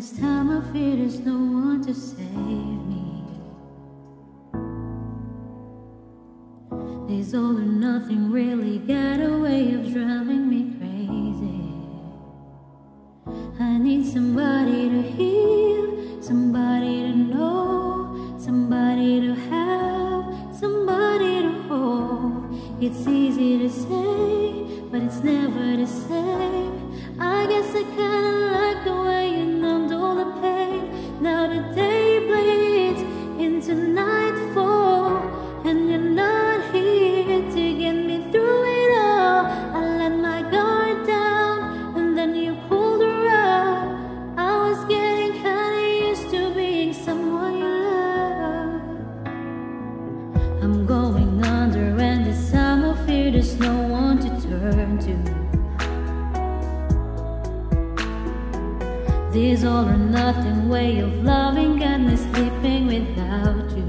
this time I fear there's no one to save me. This all or nothing really got a way of driving me crazy. I need somebody to heal, somebody to know, somebody to have, somebody to hold. It's easy to say, but it's never the same. I guess I kinda like the way you numbed all the pain. Now the day bleeds into nightfall, and you're not here to get me through it all. I let my guard down, and then you pulled her up. I was getting kinda used to being someone you love. I'm going under, and this time I fear there's no one to turn to. This all or nothing way of loving got me sleeping without you.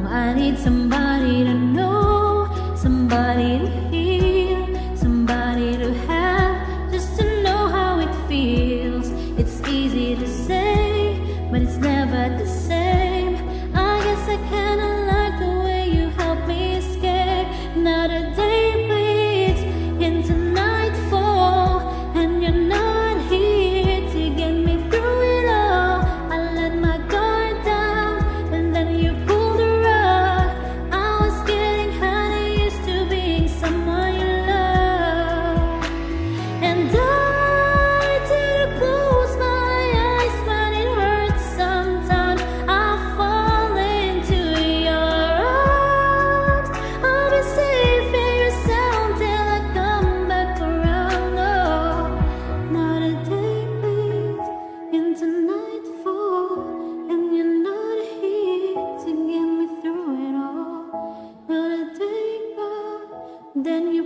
I need somebody to know, somebody to heal, somebody to have, just to know how it feels. It's easy to say, but it's never the same. I guess I kinda like the way you help me escape. Now the day bleeds into nightfall, and you're not here to get me through it all. I let my guard down, and then you pulled her up. I was getting kinda used to being someone you love. And I did close my eyes, but it hurts sometimes. I fall into your arms. I'll be safe in your sound till I come back around. Oh, now the day bleeds into nightfall, and you're not here to get me through it all. Now the day goes, then you